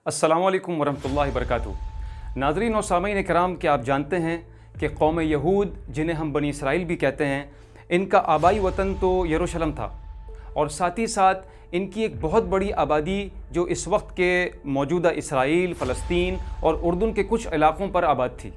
السلام علیکم ورحمۃ اللہ وبرکاتہ۔ ناظرین و سامعین کرام، کیا آپ جانتے ہیں کہ قوم یہود، جنہیں ہم بنی اسرائیل بھی کہتے ہیں، ان کا آبائی وطن تو یروشلم تھا، اور ساتھ ہی ساتھ ان کی ایک بہت بڑی آبادی جو اس وقت کے موجودہ اسرائیل، فلسطین اور اردن کے کچھ علاقوں پر آباد تھی۔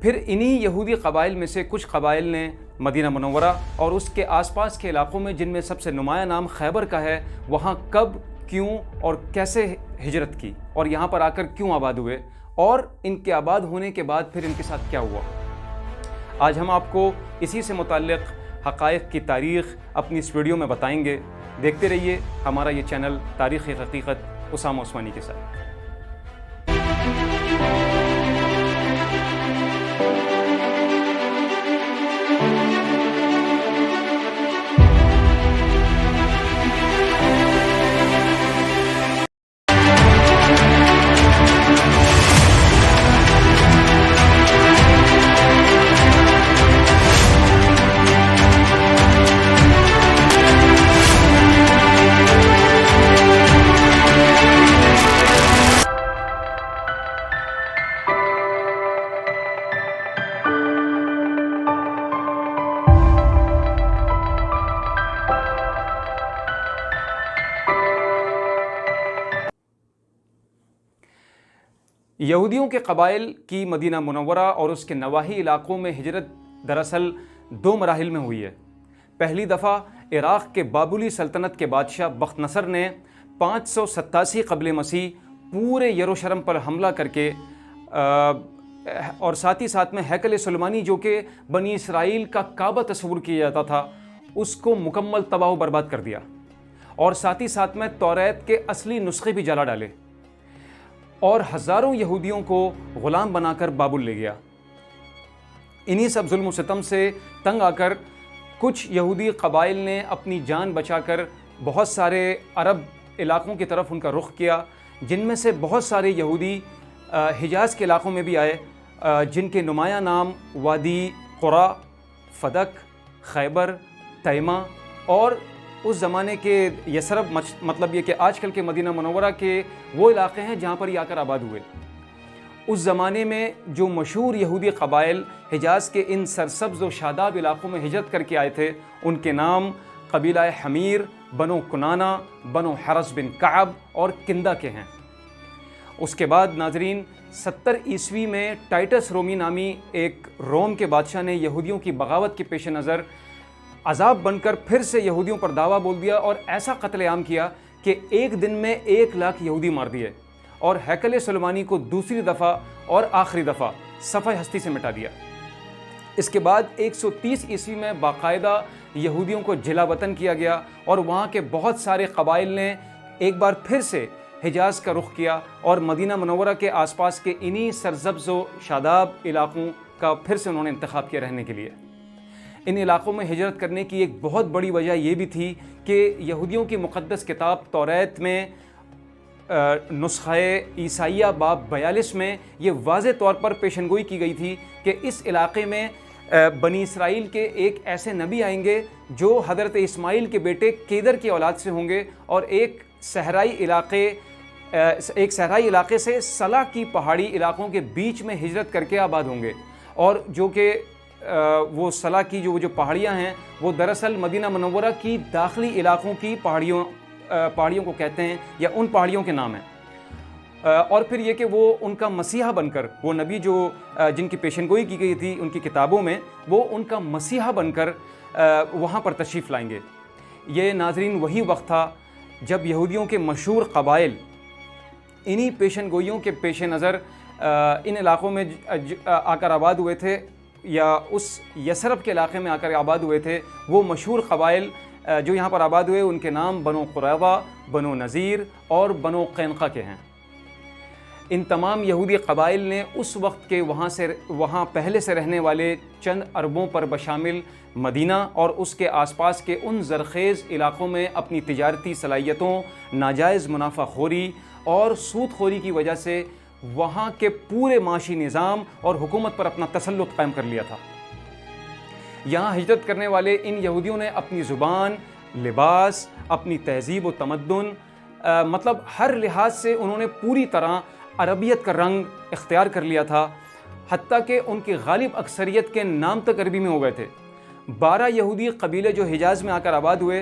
پھر انہی یہودی قبائل میں سے کچھ قبائل نے مدینہ منورہ اور اس کے آس پاس کے علاقوں میں، جن میں سب سے نمایاں نام خیبر کا ہے، وہاں کب، کیوں اور کیسے ہجرت کی، اور یہاں پر آ کر کیوں آباد ہوئے، اور ان کے آباد ہونے کے بعد پھر ان کے ساتھ کیا ہوا۔ آج ہم آپ کو اسی سے متعلق حقائق کی تاریخ اپنی اس ویڈیو میں بتائیں گے۔ دیکھتے رہیے ہمارا یہ چینل تاریخ حقیقت اسامہ عثمانی کے ساتھ۔ یہودیوں کے قبائل کی مدینہ منورہ اور اس کے نواحی علاقوں میں ہجرت دراصل دو مراحل میں ہوئی ہے۔ پہلی دفعہ عراق کے بابلی سلطنت کے بادشاہ بخت نصر نے 587 قبل مسیح پورے یروشلم پر حملہ کر کے اور ساتھ ہی ساتھ میں ہیکل سلیمانی، جو کہ بنی اسرائیل کا کعبہ تصور کیا جاتا تھا، اس کو مکمل تباہ و برباد کر دیا، اور ساتھ ہی ساتھ میں توریت کے اصلی نسخے بھی جلا ڈالے، اور ہزاروں یہودیوں کو غلام بنا کر بابل لے گیا۔ انہی سب ظلم و ستم سے تنگ آ کر کچھ یہودی قبائل نے اپنی جان بچا کر بہت سارے عرب علاقوں کی طرف ان کا رخ کیا، جن میں سے بہت سارے یہودی حجاز کے علاقوں میں بھی آئے، جن کے نمایاں نام وادی قرا، فدق، خیبر، تیمہ اور اس زمانے کے یثرب، مطلب یہ کہ آج کل کے مدینہ منورہ کے وہ علاقے ہیں جہاں پر یہ آ کر آباد ہوئے۔ اس زمانے میں جو مشہور یہودی قبائل حجاز کے ان سرسبز و شاداب علاقوں میں ہجرت کر کے آئے تھے، ان کے نام قبیلہ حمیر، بنو کنانہ، بنو حرس بن کعب اور کندہ کے ہیں۔ اس کے بعد ناظرین 70 عیسوی میں ٹائٹس رومی نامی ایک روم کے بادشاہ نے یہودیوں کی بغاوت کے پیش نظر عذاب بن کر پھر سے یہودیوں پر دعویٰ بول دیا، اور ایسا قتل عام کیا کہ ایک دن میں 1 لاکھ یہودی مار دیے، اور ہیکل سلیمانی کو دوسری دفعہ اور آخری دفعہ صفحہ ہستی سے مٹا دیا۔ اس کے بعد 130 عیسوی میں باقاعدہ یہودیوں کو جلا وطن کیا گیا، اور وہاں کے بہت سارے قبائل نے ایک بار پھر سے حجاز کا رخ کیا، اور مدینہ منورہ کے آس پاس کے انہی سرسبز و شاداب علاقوں کا پھر سے انہوں نے انتخاب کیا رہنے کے لیے۔ ان علاقوں میں ہجرت کرنے کی ایک بہت بڑی وجہ یہ بھی تھی کہ یہودیوں کی مقدس کتاب توریت میں نسخہ عیسائیہ باب 42 میں یہ واضح طور پر پیشنگوئی کی گئی تھی کہ اس علاقے میں بنی اسرائیل کے ایک ایسے نبی آئیں گے جو حضرت اسماعیل کے بیٹے کیدر کی اولاد سے ہوں گے، اور ایک صحرائی علاقے سے صلا کی پہاڑی علاقوں کے بیچ میں ہجرت کر کے آباد ہوں گے، اور جو کہ وہ صلا کی جو پہاڑیاں ہیں وہ دراصل مدینہ منورہ کی داخلی علاقوں کی پہاڑیوں کو کہتے ہیں، یا ان پہاڑیوں کے نام ہیں۔ اور پھر یہ کہ وہ ان کا مسیحا بن کر، وہ نبی جن کی پیشنگوئی کی گئی تھی ان کی کتابوں میں، وہ ان کا مسیحا بن کر وہاں پر تشریف لائیں گے۔ یہ ناظرین وہی وقت تھا جب یہودیوں کے مشہور قبائل انہی پیشنگوئیوں کے پیش نظر ان علاقوں میں آ کر آباد ہوئے تھے، یا اس یثرب کے علاقے میں آ کر آباد ہوئے تھے۔ وہ مشہور قبائل جو یہاں پر آباد ہوئے، ان کے نام بنو قریظہ، بنو نذیر اور بنو قینقاع کے ہیں۔ ان تمام یہودی قبائل نے اس وقت کے وہاں پہلے سے رہنے والے چند عربوں پر بشامل مدینہ اور اس کے آس پاس کے ان زرخیز علاقوں میں اپنی تجارتی صلاحیتوں، ناجائز منافع خوری اور سود خوری کی وجہ سے وہاں کے پورے معاشی نظام اور حکومت پر اپنا تسلط قائم کر لیا تھا۔ یہاں ہجرت کرنے والے ان یہودیوں نے اپنی زبان، لباس، اپنی تہذیب و تمدن، مطلب ہر لحاظ سے انہوں نے پوری طرح عربیت کا رنگ اختیار کر لیا تھا، حتیٰ کہ ان کی غالب اکثریت کے نام تک عربی میں ہو گئے تھے۔ 12 یہودی قبیلے جو حجاز میں آ کر آباد ہوئے،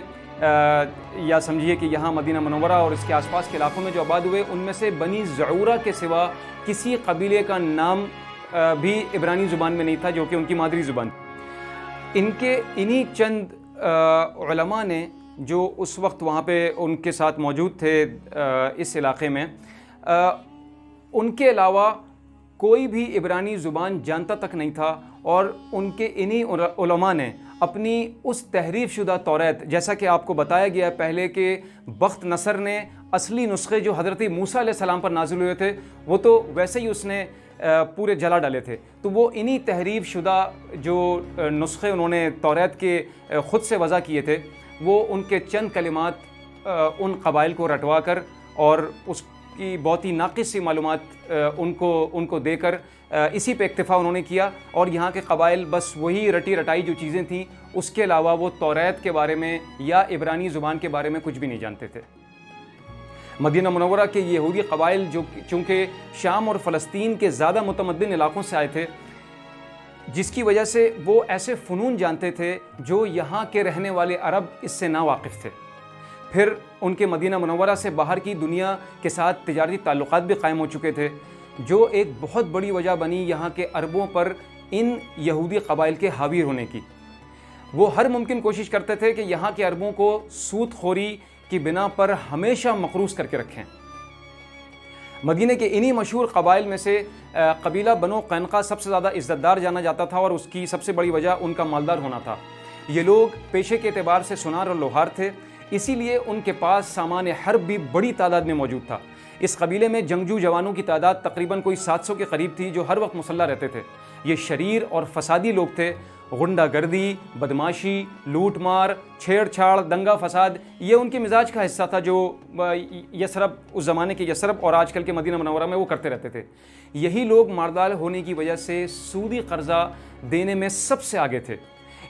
یا سمجھیے کہ یہاں مدینہ منورہ اور اس کے آس پاس کے علاقوں میں جو آباد ہوئے، ان میں سے بنی زعورہ کے سوا کسی قبیلے کا نام بھی عبرانی زبان میں نہیں تھا، جو کہ ان کی مادری زبان تھی۔ انہی چند علماء نے جو اس وقت وہاں پہ ان کے ساتھ موجود تھے اس علاقے میں، ان کے علاوہ کوئی بھی عبرانی زبان جانتا تک نہیں تھا، اور ان کے انہی علماء نے اپنی اس تحریف شدہ توریت، جیسا کہ آپ کو بتایا گیا پہلے کہ بخت نصر نے اصلی نسخے جو حضرت موسیٰ علیہ السلام پر نازل ہوئے تھے وہ تو ویسے ہی اس نے پورے جلا ڈالے تھے، تو وہ انہی تحریف شدہ جو نسخے انہوں نے توریت کے خود سے وضع کیے تھے، وہ ان کے چند کلمات ان قبائل کو رٹوا کر اور اس کی بہت ہی ناقص سی معلومات ان کو دے کر اسی پہ اکتفا انہوں نے کیا، اور یہاں کے قبائل بس وہی رٹی رٹائی جو چیزیں تھیں اس کے علاوہ وہ توریت کے بارے میں یا عبرانی زبان کے بارے میں کچھ بھی نہیں جانتے تھے۔ مدینہ منورہ کے یہودی قبائل جو چونکہ شام اور فلسطین کے زیادہ متمدن علاقوں سے آئے تھے، جس کی وجہ سے وہ ایسے فنون جانتے تھے جو یہاں کے رہنے والے عرب اس سے ناواقف تھے۔ پھر ان کے مدینہ منورہ سے باہر کی دنیا کے ساتھ تجارتی تعلقات بھی قائم ہو چکے تھے، جو ایک بہت بڑی وجہ بنی یہاں کے عربوں پر ان یہودی قبائل کے حاوی ہونے کی۔ وہ ہر ممکن کوشش کرتے تھے کہ یہاں کے عربوں کو سود خوری کی بنا پر ہمیشہ مقروض کر کے رکھیں۔ مدینہ کے انہی مشہور قبائل میں سے قبیلہ بنو قینقاع سب سے زیادہ عزت دار جانا جاتا تھا، اور اس کی سب سے بڑی وجہ ان کا مالدار ہونا تھا۔ یہ لوگ پیشے کے اعتبار سے سونار اور لوہار تھے، اسی لیے ان کے پاس سامان حرب بھی بڑی تعداد میں موجود تھا۔ اس قبیلے میں جنگجو جوانوں کی تعداد تقریباً کوئی 700 کے قریب تھی، جو ہر وقت مسلح رہتے تھے۔ یہ شریر اور فسادی لوگ تھے، غنڈہ گردی، بدماشی، لوٹ مار، چھیڑ چھاڑ، دنگا فساد، یہ ان کے مزاج کا حصہ تھا جو یثرب، اس زمانے کے یثرب اور آج کل کے مدینہ منورہ میں وہ کرتے رہتے تھے۔ یہی لوگ ماردال ہونے کی وجہ سے سودی قرضہ دینے میں سب سے آگے تھے۔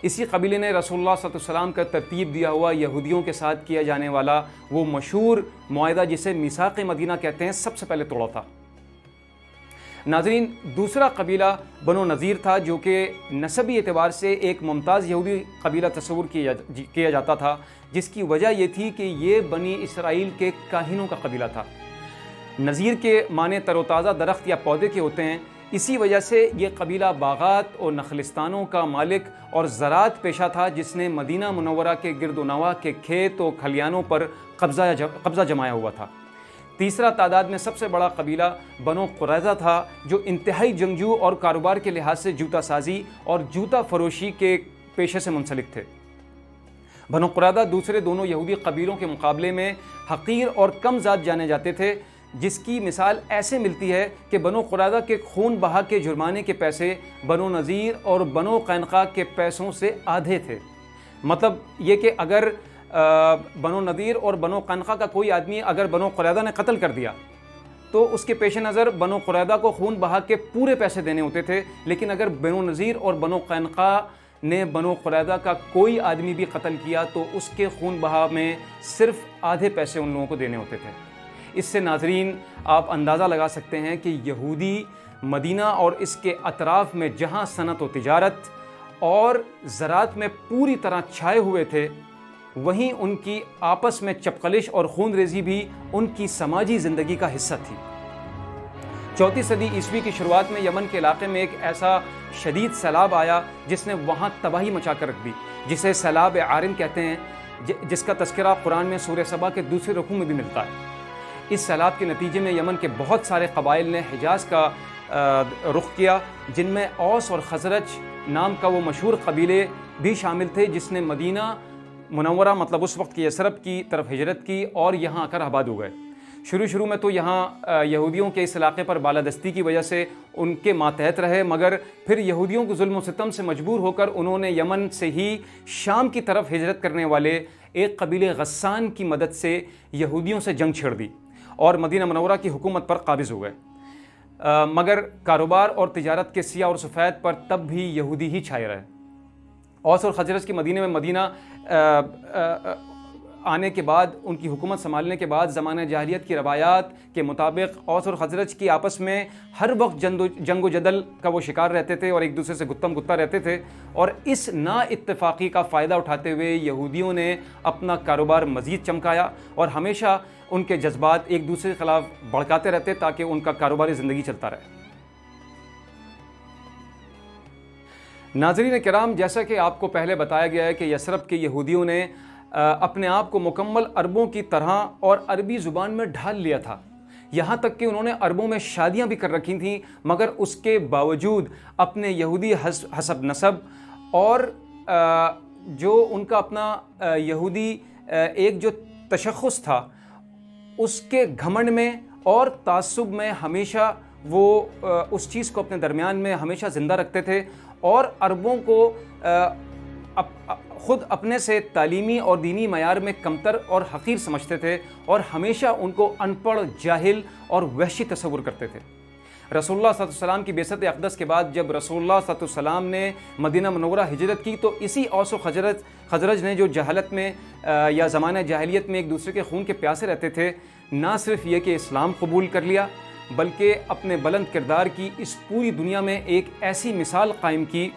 اسی قبیلے نے رسول اللہ صلی اللہ علیہ وسلم کا ترتیب دیا ہوا یہودیوں کے ساتھ کیا جانے والا وہ مشہور معاہدہ جسے میثاق مدینہ کہتے ہیں سب سے پہلے توڑا تھا۔ ناظرین، دوسرا قبیلہ بنو نذیر تھا، جو کہ نسبی اعتبار سے ایک ممتاز یہودی قبیلہ تصور کیا جاتا تھا، جس کی وجہ یہ تھی کہ یہ بنی اسرائیل کے کاہنوں کا قبیلہ تھا۔ نذیر کے معنی تر و تازہ درخت یا پودے کے ہوتے ہیں، اسی وجہ سے یہ قبیلہ باغات اور نخلستانوں کا مالک اور زراعت پیشہ تھا، جس نے مدینہ منورہ کے گرد و نواح کے کھیت و کھلیانوں پر قبضہ جمایا ہوا تھا۔ تیسرا تعداد میں سب سے بڑا قبیلہ بنو قریظہ تھا، جو انتہائی جنگجو اور کاروبار کے لحاظ سے جوتا سازی اور جوتا فروشی کے پیشے سے منسلک تھے۔ بنو قریظہ دوسرے دونوں یہودی قبیلوں کے مقابلے میں حقیر اور کم ذات جانے جاتے تھے، جس کی مثال ایسے ملتی ہے کہ بنو قریظہ کے خون بہا کے جرمانے کے پیسے بنو نذیر اور بنو قینقاع کے پیسوں سے آدھے تھے۔ مطلب یہ کہ اگر بنو نذیر اور بنو قینقاع کا کوئی آدمی اگر بنو قریظہ نے قتل کر دیا تو اس کے پیش نظر بنو قریظہ کو خون بہا کے پورے پیسے دینے ہوتے تھے، لیکن اگر بنو نذیر اور بنو قینقاع نے بنو قریظہ کا کوئی آدمی بھی قتل کیا تو اس کے خون بہا میں صرف آدھے پیسے ان لوگوں کو دینے ہوتے تھے۔ اس سے ناظرین آپ اندازہ لگا سکتے ہیں کہ یہودی مدینہ اور اس کے اطراف میں جہاں صنعت و تجارت اور زراعت میں پوری طرح چھائے ہوئے تھے، وہیں ان کی آپس میں چپقلش اور خون ریزی بھی ان کی سماجی زندگی کا حصہ تھی۔ 4 صدی عیسوی کی شروعات میں یمن کے علاقے میں ایک ایسا شدید سیلاب آیا جس نے وہاں تباہی مچا کر رکھ دی، جسے سیلاب عارم کہتے ہیں، جس کا تذکرہ قرآن میں سورہ سبا کے دوسرے رکوع میں بھی ملتا ہے۔ اس سیلاب کے نتیجے میں یمن کے بہت سارے قبائل نے حجاز کا رخ کیا، جن میں اوس اور خزرج نام کا وہ مشہور قبیلے بھی شامل تھے، جس نے مدینہ منورہ مطلب اس وقت کی یثرب کی طرف ہجرت کی اور یہاں آ کر آباد ہو گئے۔ شروع میں تو یہاں یہودیوں کے اس علاقے پر بالادستی کی وجہ سے ان کے ماتحت رہے، مگر پھر یہودیوں کو ظلم و ستم سے مجبور ہو کر انہوں نے یمن سے ہی شام کی طرف ہجرت کرنے والے ایک قبیلے غسان کی مدد سے یہودیوں سے جنگ چھیڑ دی اور مدینہ منورہ کی حکومت پر قابض ہو گئے۔ مگر کاروبار اور تجارت کے سیاہ اور سفید پر تب بھی یہودی ہی چھائے رہے۔ اوس اور خزرج کے مدینے میں آنے کے بعد، ان کی حکومت سنبھالنے کے بعد زمانہ جاہلیت کی روایات کے مطابق اوس اور خزرج کی آپس میں ہر وقت جنگ و جدل کا وہ شکار رہتے تھے اور ایک دوسرے سے گتم گتا رہتے تھے، اور اس نا اتفاقی کا فائدہ اٹھاتے ہوئے یہودیوں نے اپنا کاروبار مزید چمکایا اور ہمیشہ ان کے جذبات ایک دوسرے کے خلاف بڑھکاتے رہتے تاکہ ان کا کاروباری زندگی چلتا رہے۔ ناظرین کرام، جیسا کہ آپ کو پہلے بتایا گیا ہے کہ یثرب کے یہودیوں نے اپنے آپ کو مکمل عربوں کی طرح اور عربی زبان میں ڈھال لیا تھا، یہاں تک کہ انہوں نے عربوں میں شادیاں بھی کر رکھی تھیں، مگر اس کے باوجود اپنے یہودی حسب نسب اور جو ان کا اپنا یہودی ایک جو تشخص تھا اس کے گھمنڈ میں اور تعصب میں ہمیشہ وہ اس چیز کو اپنے درمیان میں ہمیشہ زندہ رکھتے تھے، اور عربوں کو خود اپنے سے تعلیمی اور دینی معیار میں کمتر اور حقیر سمجھتے تھے اور ہمیشہ ان کو ان پڑھ، جاہل اور وحشی تصور کرتے تھے۔ رسول اللہ صلی اللہ علیہ وسلم کی بعثت اقدس کے بعد جب رسول اللہ صلی اللہ علیہ وسلم نے مدینہ منورہ ہجرت کی تو اسی اوس و خزرج نے جو جہالت میں یا زمانہ جاہلیت میں ایک دوسرے کے خون کے پیاسے رہتے تھے، نہ صرف یہ کہ اسلام قبول کر لیا بلکہ اپنے بلند کردار کی اس پوری دنیا میں ایک ایسی مثال قائم کی،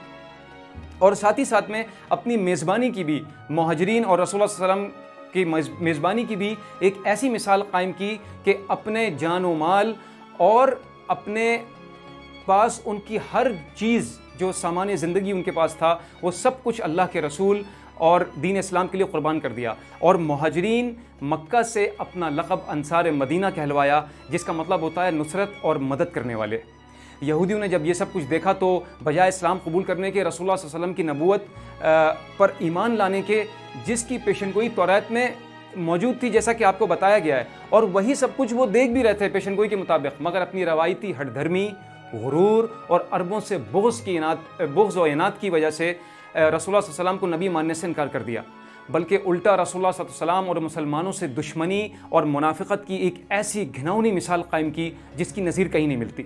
اور ساتھ ہی ساتھ میں اپنی میزبانی کی بھی، مہاجرین اور رسول اللہ صلی اللہ علیہ وسلم کی میزبانی کی بھی ایک ایسی مثال قائم کی کہ اپنے جان و مال اور اپنے پاس ان کی ہر چیز جو سامان زندگی ان کے پاس تھا وہ سب کچھ اللہ کے رسول اور دین اسلام کے لیے قربان کر دیا، اور مہاجرین مکہ سے اپنا لقب انصار مدینہ کہلوایا، جس کا مطلب ہوتا ہے نصرت اور مدد کرنے والے۔ یہودیوں نے جب یہ سب کچھ دیکھا تو بجائے اسلام قبول کرنے کے، رسول اللہ صلی اللہ علیہ وسلم کی نبوت پر ایمان لانے کے، جس کی پیشن گوئی توریت میں موجود تھی جیسا کہ آپ کو بتایا گیا ہے، اور وہی سب کچھ وہ دیکھ بھی رہے تھے پیشن گوئی کے مطابق، مگر اپنی روایتی ہٹ دھرمی، غرور اور عربوں سے بغض و عناد کی وجہ سے رسول اللہ صلی اللہ علیہ وسلم کو نبی ماننے سے انکار کر دیا، بلکہ الٹا رسول اللہ صلی اللہ علیہ وسلم اور مسلمانوں سے دشمنی اور منافقت کی ایک ایسی گھناؤنی مثال قائم کی جس کی نظیر کہیں نہیں ملتی۔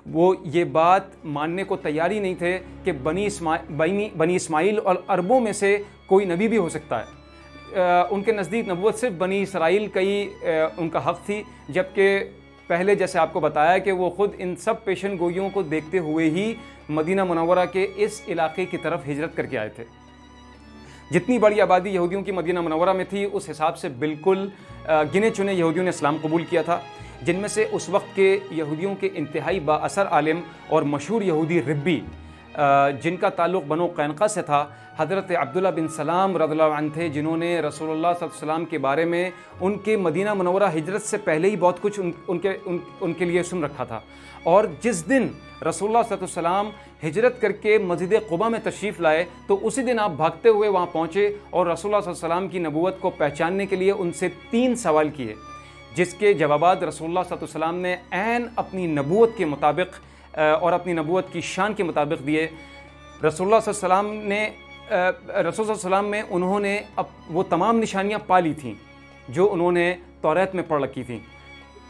وہ یہ بات ماننے کو تیار ہی نہیں تھے کہ بنی اسماعیل اور عربوں میں سے کوئی نبی بھی ہو سکتا ہے۔ ان کے نزدیک نبوت صرف بنی اسرائیل کا ہی ان کا حق تھی، جبکہ پہلے جیسے آپ کو بتایا کہ وہ خود ان سب پیشن گوئیوں کو دیکھتے ہوئے ہی مدینہ منورہ کے اس علاقے کی طرف ہجرت کر کے آئے تھے۔ جتنی بڑی آبادی یہودیوں کی مدینہ منورہ میں تھی اس حساب سے بالکل گنے چنے یہودیوں نے اسلام قبول کیا تھا، جن میں سے اس وقت کے یہودیوں کے انتہائی با اثر عالم اور مشہور یہودی ربی جن کا تعلق بنو قینقاع سے تھا، حضرت عبداللہ بن سلام رضی اللہ عنہ تھے، جنہوں نے رسول اللہ صلی اللہ علیہ وسلم کے بارے میں ان کے مدینہ منورہ ہجرت سے پہلے ہی بہت کچھ ان کے لیے سن رکھا تھا، اور جس دن رسول اللہ صلی اللہ علیہ وسلم ہجرت کر کے مسجد قباء میں تشریف لائے تو اسی دن آپ بھاگتے ہوئے وہاں پہنچے اور رسول اللہ صلی اللہ علیہ وسلم کی نبوت کو پہچاننے کے لیے ان سے 3 سوال کیے، جس کے جوابات رسول اللہ صلی اللہ علیہ وسلم نے عین اپنی نبوت کے مطابق اور اپنی نبوت کی شان کے مطابق دیے۔ رسول اللہ صلی اللہ علیہ وسلم میں انہوں نے وہ تمام نشانیاں پا لی تھیں جو انہوں نے توریت میں پڑھ رکھی تھیں۔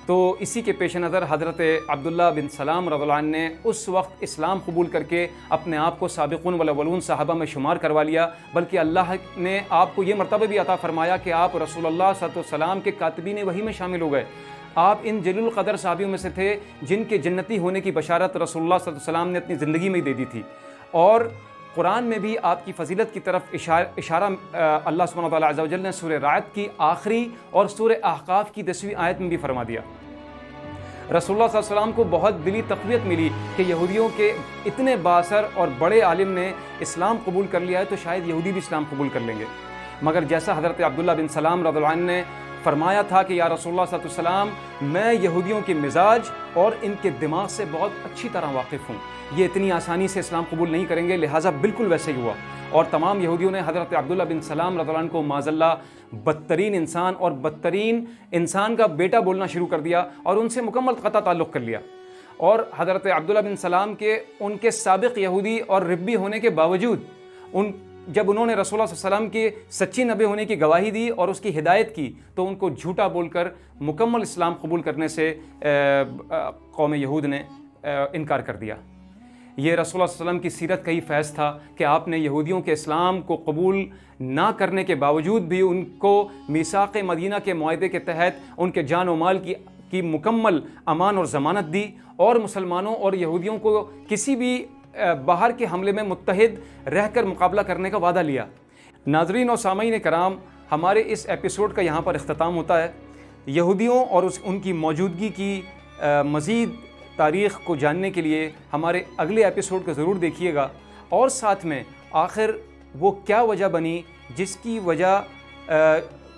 تو اسی کے پیش نظر حضرت عبداللہ بن سلام رضی اللہ عنہ نے اس وقت اسلام قبول کر کے اپنے آپ کو سابقون والاولون صحابہ میں شمار کروا لیا، بلکہ اللہ نے آپ کو یہ مرتبہ بھی عطا فرمایا کہ آپ رسول اللہ صلی اللہ علیہ وسلم کے کاتبین وحی میں شامل ہو گئے۔ آپ ان جلیل القدر صحابیوں میں سے تھے جن کے جنتی ہونے کی بشارت رسول اللہ صلی اللہ علیہ وسلم نے اپنی زندگی میں ہی دے دی تھی، اور قرآن میں بھی آپ کی فضیلت کی طرف اشارہ اللہ سبحانہ وتعالی عز و جل نے سورہ رعد کی آخری اور سورہ احقاف کی 10ویں آیت میں بھی فرما دیا۔ رسول اللہ صلی اللہ علیہ وسلم کو بہت دلی تقویت ملی کہ یہودیوں کے اتنے بااثر اور بڑے عالم نے اسلام قبول کر لیا ہے تو شاید یہودی بھی اسلام قبول کر لیں گے، مگر جیسا حضرت عبداللہ بن سلام رضی اللہ عنہ نے فرمایا تھا کہ یا رسول اللہ صلی اللہ علیہ وسلم، میں یہودیوں کے مزاج اور ان کے دماغ سے بہت اچھی طرح واقف ہوں، یہ اتنی آسانی سے اسلام قبول نہیں کریں گے، لہٰذا بالکل ویسے ہی ہوا، اور تمام یہودیوں نے حضرت عبداللہ بن سلام رضی اللہ عنہ کو معاذ اللہ بدترین انسان اور بدترین انسان کا بیٹا بولنا شروع کر دیا اور ان سے مکمل قطع تعلق کر لیا۔ اور حضرت عبداللہ بن سلام کے ان کے سابق یہودی اور ربی ہونے کے باوجود جب انہوں نے رسول اللہ صلی اللہ علیہ وسلم کے سچی نبی ہونے کی گواہی دی اور اس کی ہدایت کی تو ان کو جھوٹا بول کر مکمل اسلام قبول کرنے سے قوم یہود نے انکار کر دیا۔ یہ رسول اللہ صلی اللہ علیہ وسلم کی سیرت کا ہی فیض تھا کہ آپ نے یہودیوں کے اسلام کو قبول نہ کرنے کے باوجود بھی ان کو میثاق مدینہ کے معاہدے کے تحت ان کے جان و مال کی مکمل امان اور ضمانت دی، اور مسلمانوں اور یہودیوں کو کسی بھی باہر کے حملے میں متحد رہ کر مقابلہ کرنے کا وعدہ لیا۔ ناظرین اور سامعین کرام، ہمارے اس ایپیسوڈ کا یہاں پر اختتام ہوتا ہے۔ یہودیوں اور ان کی موجودگی کی مزید تاریخ کو جاننے کے لیے ہمارے اگلے ایپیسوڈ کو ضرور دیکھیے گا، اور ساتھ میں آخر وہ کیا وجہ بنی جس کی وجہ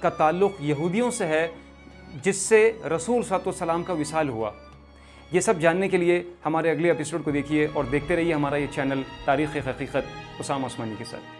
کا تعلق یہودیوں سے ہے، جس سے رسول صلی اللہ علیہ وسلم کا وصال ہوا۔ یہ سب جاننے کے لیے ہمارے اگلے ایپیسوڈ کو دیکھیے اور دیکھتے رہیے ہمارا یہ چینل تاریخ حقیقت اسامہ عثمانی کے ساتھ۔